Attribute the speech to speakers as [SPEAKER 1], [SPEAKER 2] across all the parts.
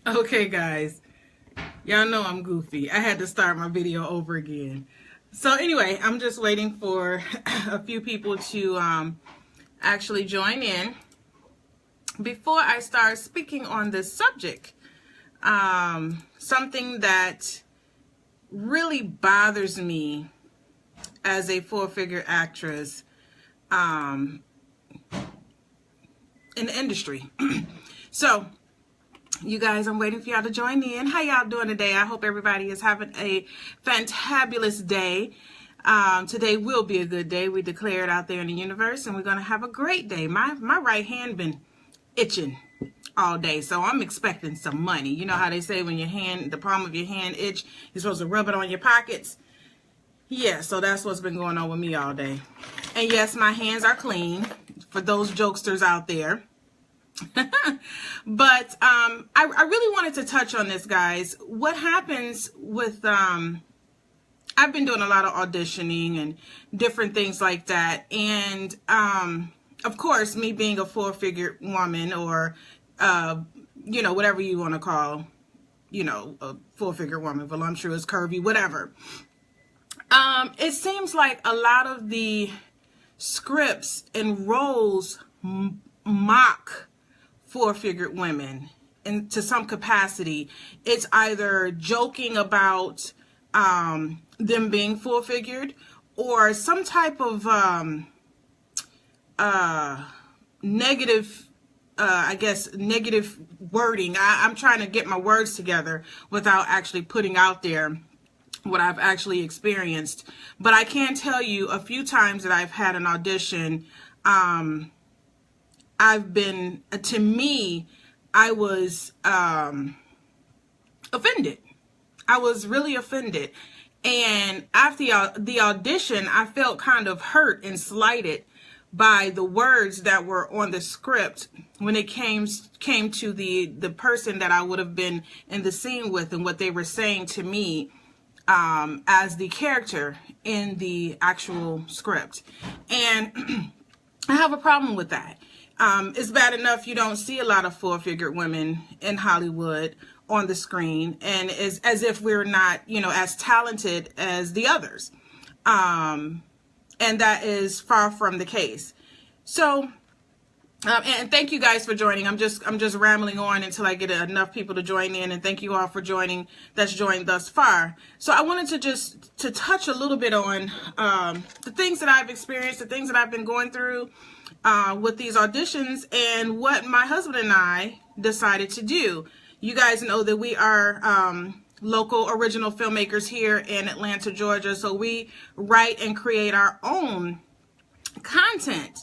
[SPEAKER 1] Okay, guys, y'all know I'm goofy. I had to start my video over again. So anyway, I'm just waiting for a few people to actually join in before I start speaking on this subject. Something that really bothers me as a full-figure actress in the industry. So you guys, I'm waiting for y'all to join in. How y'all doing today? I hope everybody is having a fantabulous day. Today will be a good day. We declare it out there in the universe, and we're going to have a great day. My right hand been itching all day, so I'm expecting some money. You know how they say when your hand, the palm of your hand itch, you're supposed to rub it on your pockets? Yeah, so that's what's been going on with me all day. And yes, my hands are clean for those jokesters out there. But I really wanted to touch on this, guys. What happens with I've been doing a lot of auditioning and different things like that, and of course, me being a full-figure woman, or you know, whatever you want to call, you know, a full-figure woman, voluptuous, curvy, whatever. It seems like a lot of the scripts and roles mock full-figured women, and to some capacity. It's either joking about them being full-figured, or some type of negative, I guess, negative wording. I'm trying to get my words together without actually putting out there what I've actually experienced. But I can tell you a few times that I've had an audition, I've been, to me, I was offended. I was really offended. And after the audition, I felt kind of hurt and slighted by the words that were on the script when it came to the person that I would have been in the scene with, and what they were saying to me as the character in the actual script. And I have a problem with that. It's bad enough you don't see a lot of full-figured women in Hollywood on the screen, and it's as if we're not, you know, as talented as the others. And that is far from the case. So, and thank you guys for joining. I'm just rambling on until I get enough people to join in, and thank you all for joining that's joined thus far. So I wanted to touch a little bit on the things that I've experienced, the things that I've been going through with these auditions, and what my husband and I decided to do. You guys know that we are local original filmmakers here in Atlanta, Georgia, so we write and create our own content.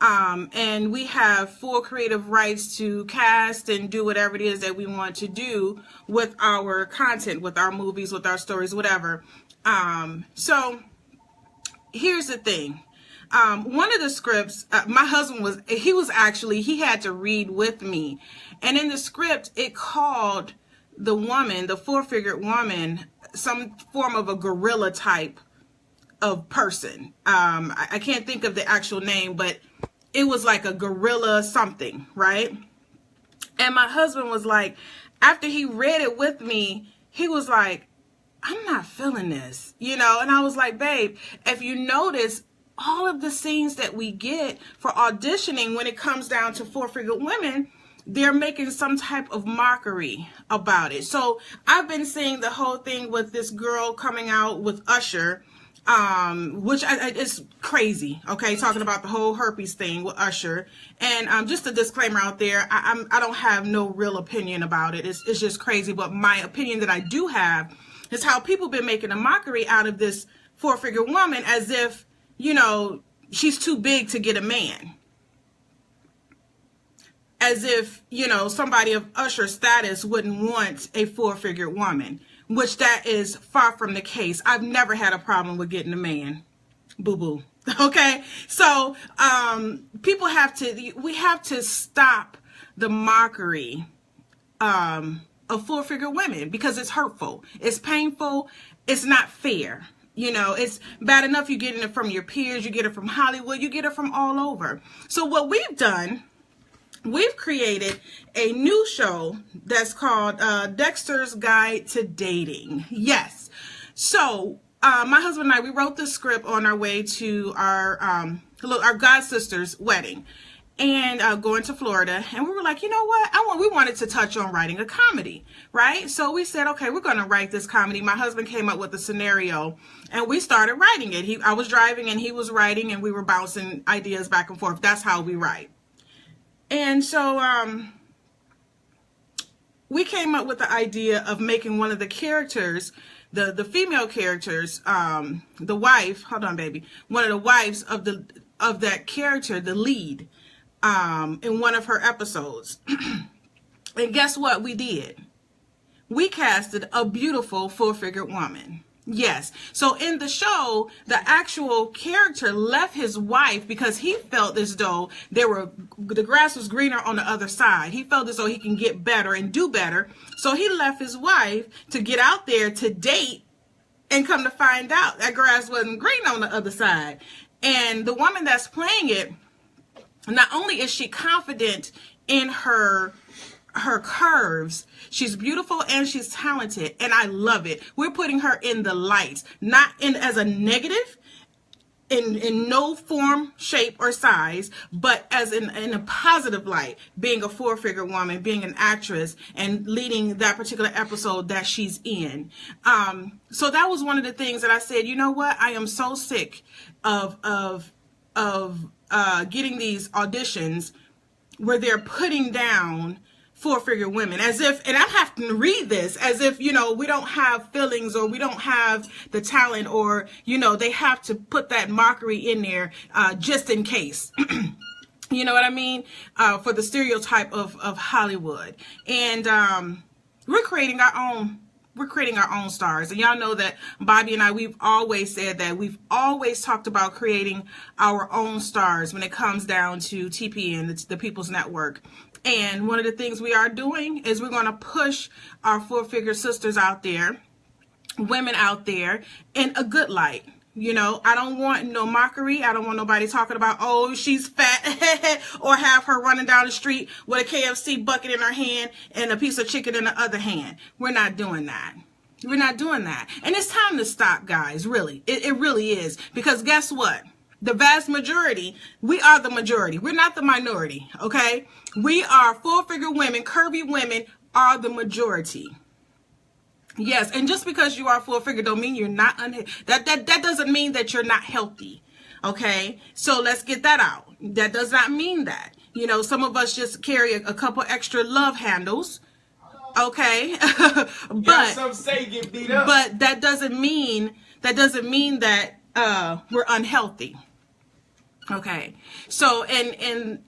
[SPEAKER 1] And we have full creative rights to cast and do whatever it is that we want to do with our content, with our movies, with our stories, whatever. So here's the thing. One of the scripts, my husband he had to read with me. And in the script, it called the woman, the full-figured woman, some form of a gorilla type of person. I can't think of the actual name, but it was like a gorilla something, right? And my husband was like, after he read it with me, he was like, I'm not feeling this, you know? And I was like, babe, if you notice, all of the scenes that we get for auditioning when it comes down to full-figured women, they're making some type of mockery about it. So I've been seeing the whole thing with this girl coming out with Usher, which is crazy, okay, talking about the whole herpes thing with Usher. And just a disclaimer out there, I don't have no real opinion about it. It's just crazy. But my opinion that I do have is how people been making a mockery out of this full-figured woman as if, you know, she's too big to get a man. As if, you know, somebody of Usher status wouldn't want a full-figured woman, which that is far from the case. I've never had a problem with getting a man. Boo-boo. Okay? So, we have to stop the mockery of full-figured women, because it's hurtful. It's painful. It's not fair. You know, it's bad enough you're getting it from your peers, you get it from Hollywood, you get it from all over. So what we've done we've created a new show that's called Dexter's Guide to Dating. Yes. So my husband and I, we wrote the script on our way to our god sister's wedding, and going to Florida. And we were like, you know what? We wanted to touch on writing a comedy, right? So we said, okay, we're going to write this comedy. My husband came up with the scenario, and we started writing it. I was driving and he was writing, and we were bouncing ideas back and forth. That's how we write. And so we came up with the idea of making one of the characters, the female characters, the wife, hold on, baby, one of the wives of that character, the lead, in one of her episodes. And guess what we did? We casted a beautiful full-figured woman. Yes. So in the show, the actual character left his wife because he felt as though the grass was greener on the other side. He felt as though he can get better and do better. So he left his wife to get out there to date, and come to find out that grass wasn't green on the other side. And the woman that's playing it, not only is she confident in her curves, she's beautiful and she's talented, and I love it. We're putting her in the light, not in as a negative, in no form, shape, or size, but as in a positive light, being a four-figure woman, being an actress, and leading that particular episode that she's in. So that was one of the things that I said, you know what? I am so sick of getting these auditions where they're putting down four-figure women as if, and I'm having to read this as if, we don't have feelings, or we don't have the talent, or, they have to put that mockery in there just in case. You know what I mean? For the stereotype of Hollywood. And we're creating our own stars. And y'all know that Bobby and I, we've always said that we've always talked about creating our own stars when it comes down to TPN, the People's Network. And one of the things we are doing is we're going to push our four-figure sisters out there, women out there, in a good light. I don't want no mockery. I don't want nobody talking about, oh, she's fat, or have her running down the street with a KFC bucket in her hand and a piece of chicken in the other hand. We're not doing that. We're not doing that. And it's time to stop, guys, really. It really is. Because guess what? The vast majority, we are the majority. We're not the minority, okay? We are full-figure women, curvy women are the majority. Yes, and just because you are full-figure don't mean you're not that doesn't mean that you're not healthy, okay? So let's get that out. That does not mean that. Some of us just carry a couple extra love handles, okay? But
[SPEAKER 2] some say get beat up.
[SPEAKER 1] But that doesn't mean that we're unhealthy. Okay, so and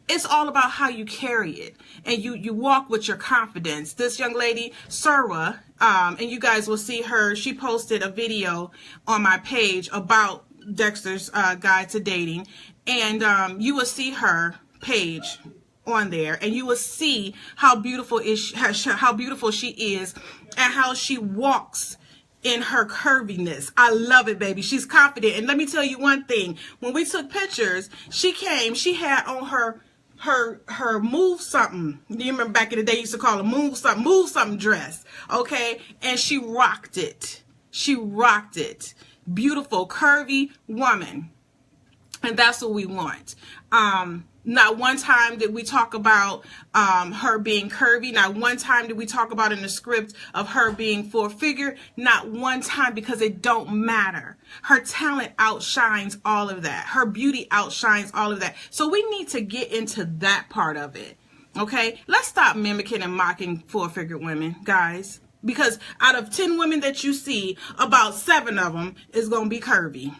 [SPEAKER 1] it's all about how you carry it, and you walk with your confidence. This young lady, Sarah, and you guys will see her. She posted a video on my page about Dexter's Guide to Dating, and you will see her page on there, and you will see how beautiful she is, and how she walks in her curviness. I love it, baby. She's confident. And let me tell you one thing. When we took pictures, she had on her move something. You remember back in the day, you used to call it move something dress. Okay. And she rocked it. She rocked it. Beautiful, curvy woman. And that's what we want. Not one time did we talk about her being curvy. Not one time did we talk about in the script of her being four-figure. Not one time, because it don't matter. Her talent outshines all of that. Her beauty outshines all of that. So we need to get into that part of it. Okay? Let's stop mimicking and mocking four-figure women, guys. Because out of 10 women that you see, about 7 of them is going to be curvy.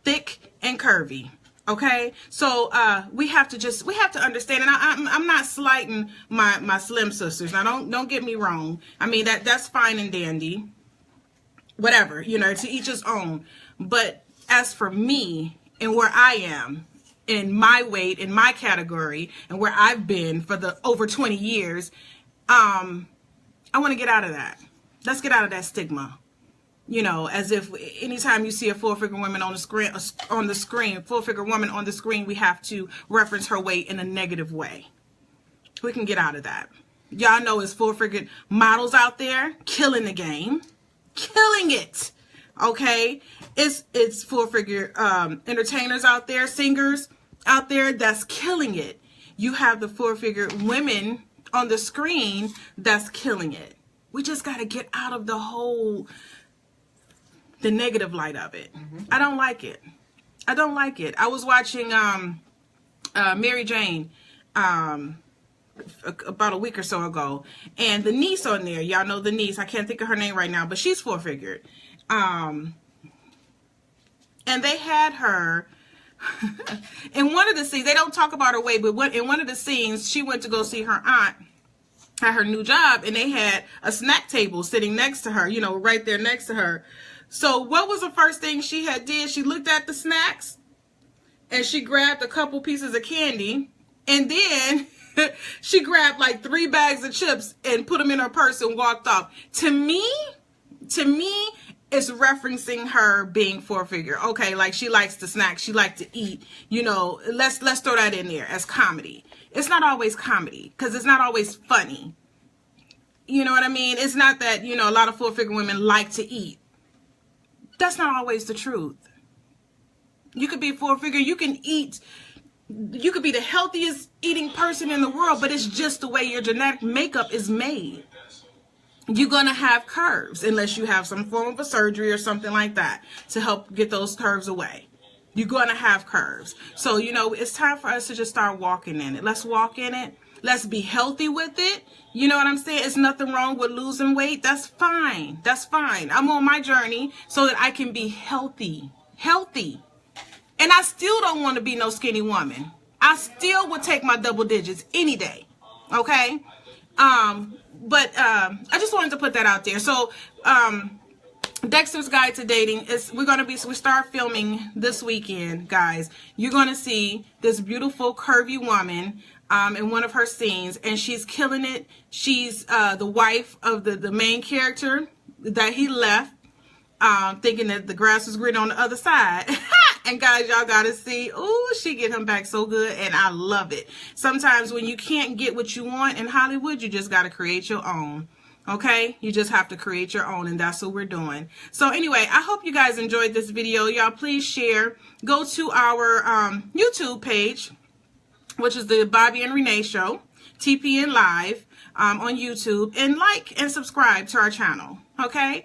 [SPEAKER 1] Thick and curvy. Okay, so we have to understand, and I'm not slighting my slim sisters. Now don't get me wrong. I mean that's fine and dandy, whatever, to each his own. But as for me and where I am in my weight, in my category, and where I've been for the over 20 years, I want to get out of that. Let's get out of that stigma. You know, as if anytime you see a full-figure woman on the screen, full-figure woman on the screen, we have to reference her weight in a negative way. We can get out of that. Y'all know it's full-figured models out there killing the game, killing it. Okay, it's full-figure entertainers out there, singers out there that's killing it. You have the full-figure women on the screen that's killing it. We just got to get out of the negative light of it. I don't like it. I don't like it. I was watching Mary Jane about a week or so ago, and the niece on there, y'all know the niece, I can't think of her name right now, but she's full-figured. And they had her in one of the scenes. They don't talk about her weight, but in one of the scenes, she went to go see her aunt at her new job, and they had a snack table sitting next to her, you know, right there next to her. So what was the first thing she had did? She looked at the snacks, and she grabbed a couple pieces of candy, and then she grabbed like 3 bags of chips and put them in her purse and walked off. To me, it's referencing her being full-figure. Okay, like she likes to snack, she likes to eat. You know, let's throw that in there as comedy. It's not always comedy, because it's not always funny. You know what I mean? It's not that, you know, a lot of full-figure women like to eat. That's not always the truth. You could be full-figure, you can eat, you could be the healthiest eating person in the world, but it's just the way your genetic makeup is made. You're going to have curves unless you have some form of a surgery or something like that to help get those curves away. You're going to have curves. So, you know, it's time for us to just start walking in it. Let's walk in it. Let's be healthy with it. You know what I'm saying? It's nothing wrong with losing weight. That's fine. That's fine. I'm on my journey so that I can be healthy. Healthy. And I still don't want to be no skinny woman. I still would take my double digits any day. Okay? But I just wanted to put that out there. So, Dexter's Guide to Dating is we start filming this weekend, guys. You're gonna see this beautiful curvy woman in one of her scenes, and she's killing it. She's the wife of the main character that he left, thinking that the grass was green on the other side. And guys, y'all gotta see, ooh, she get him back so good, and I love it. Sometimes when you can't get what you want in Hollywood, you just gotta create your own. Okay, you just have to create your own, and that's what we're doing. So anyway, I hope you guys enjoyed this video. Y'all please share. Go to our YouTube page, which is the Bobby and Renee Show, TPN Live, on YouTube, and like and subscribe to our channel. Okay.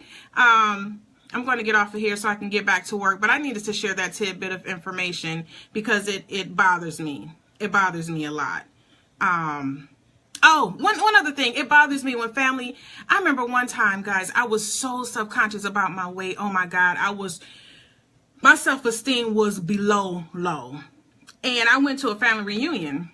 [SPEAKER 1] I'm going to get off of here so I can get back to work, but I needed to share that tidbit of information because it bothers me. It bothers me a lot. Oh, one other thing. It bothers me when family, I remember one time, guys, I was so self-conscious about my weight. Oh my God. My self-esteem was below low. And I went to a family reunion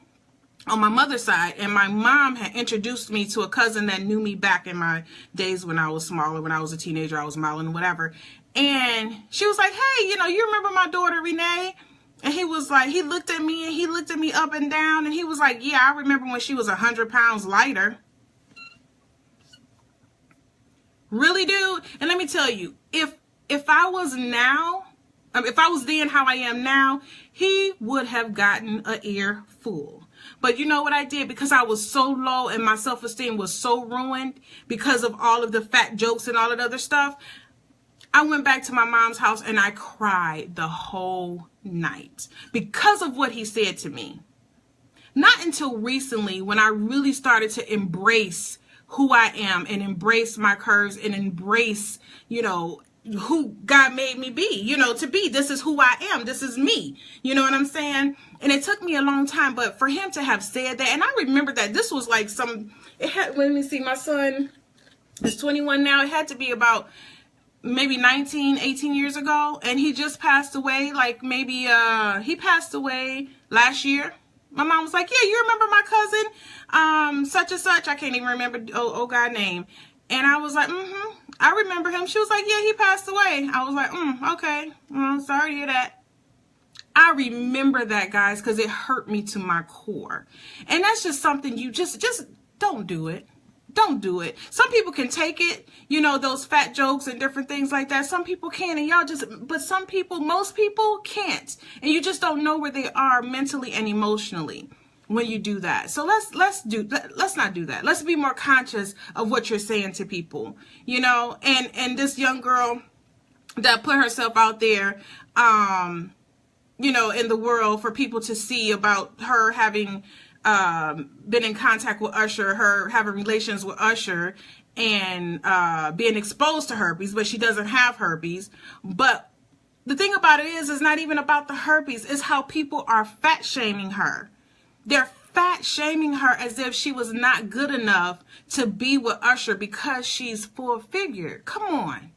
[SPEAKER 1] on my mother's side, and my mom had introduced me to a cousin that knew me back in my days when I was smaller, when I was a teenager, I was modeling, whatever. And she was like, hey, you know, you remember my daughter, Renee? And he was like, he looked at me, and he looked at me up and down, and he was like, yeah, I remember when she was 100 pounds lighter. Really, dude? And let me tell you, if I was now, if I was then how I am now, he would have gotten an earful. But you know what I did? Because I was so low and my self-esteem was so ruined because of all of the fat jokes and all that other stuff, I went back to my mom's house and I cried the whole night because of what he said to me. Not until recently when I really started to embrace who I am and embrace my curves and embrace, you know, who God made me be, you know, to be. This is who I am. This is me. You know what I'm saying? And it took me a long time, but for him to have said that, and I remember that this was like let me see, my son is 21 now. It had to be about maybe 19, 18 years ago. And he just passed away, like maybe, he passed away last year. My mom was like, yeah, you remember my cousin, such and such. I can't even remember, oh God name. And I was like, I remember him. She was like, yeah, he passed away. I was like, okay. Well, sorry to hear that. I remember that, guys, because it hurt me to my core. And that's just something you just don't do it. Don't do it. Some people can take it, you know, those fat jokes and different things like that. Some people can, and y'all just, but some people, most people can't. And you just don't know where they are mentally and emotionally when you do that. So let's not do that. Let's be more conscious of what you're saying to people, you know. And this young girl that put herself out there, you know, in the world for people to see about her having been in contact with Usher, her having relations with Usher, and being exposed to herpes, but she doesn't have herpes. But the thing about it is, it's not even about the herpes. It's how people are fat shaming her. They're fat shaming her as if she was not good enough to be with Usher because she's full-figured. Come on.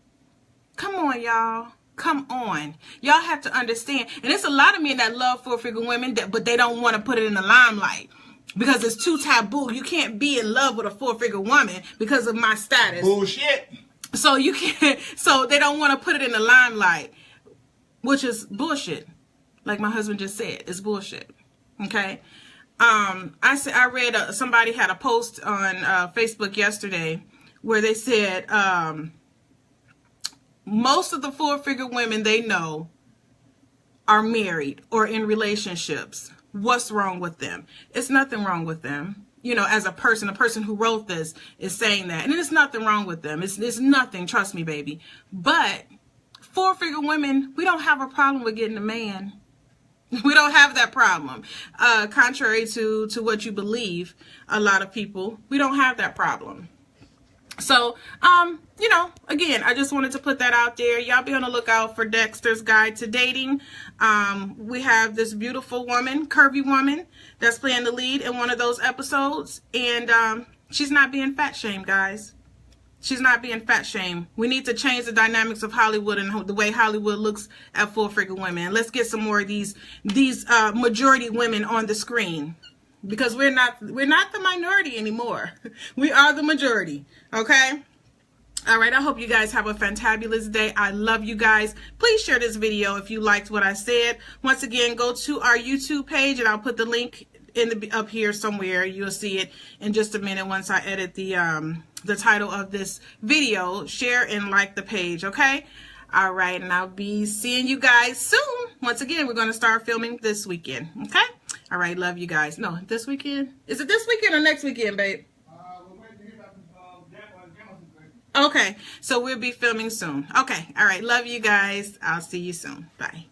[SPEAKER 1] Come on, y'all. Come on. Y'all have to understand. And there's a lot of men that love full-figured women, but they don't want to put it in the limelight because it's too taboo. You can't be in love with a full-figured woman because of my status.
[SPEAKER 2] Bullshit.
[SPEAKER 1] So you can't. So they don't want to put it in the limelight, which is bullshit. Like my husband just said, it's bullshit. Okay. I read somebody had a post on Facebook yesterday where they said most of the full-figured women they know are married or in relationships. What's wrong with them? It's nothing wrong with them. You know, as a person who wrote this is saying that. And there's nothing wrong with them. It's nothing, trust me, baby. But full-figured women, we don't have a problem with getting a man. We don't have that problem. Contrary to what you believe, a lot of people, we don't have that problem. So, you know, again, I just wanted to put that out there. Y'all be on the lookout for Dexter's Guide to Dating. We have this beautiful woman, curvy woman, that's playing the lead in one of those episodes. And she's not being fat shamed, guys. She's not being fat shamed. We need to change the dynamics of Hollywood and the way Hollywood looks at full-figured women. Let's get some more of these majority women on the screen. Because we're not the minority anymore. We are the majority. Okay? All right. I hope you guys have a fantabulous day. I love you guys. Please share this video if you liked what I said. Once again, go to our YouTube page and I'll put the link up here somewhere. You'll see it in just a minute once I edit the title of this video. Share and like the page. Okay? All right. And I'll be seeing you guys soon. Once again, we're going to start filming this weekend. Okay? All right, love you guys. No, this weekend? Is it this weekend or next weekend, babe?
[SPEAKER 2] We're waiting to hear about
[SPEAKER 1] Okay, so we'll be filming soon. Okay, all right, love you guys. I'll see you soon. Bye.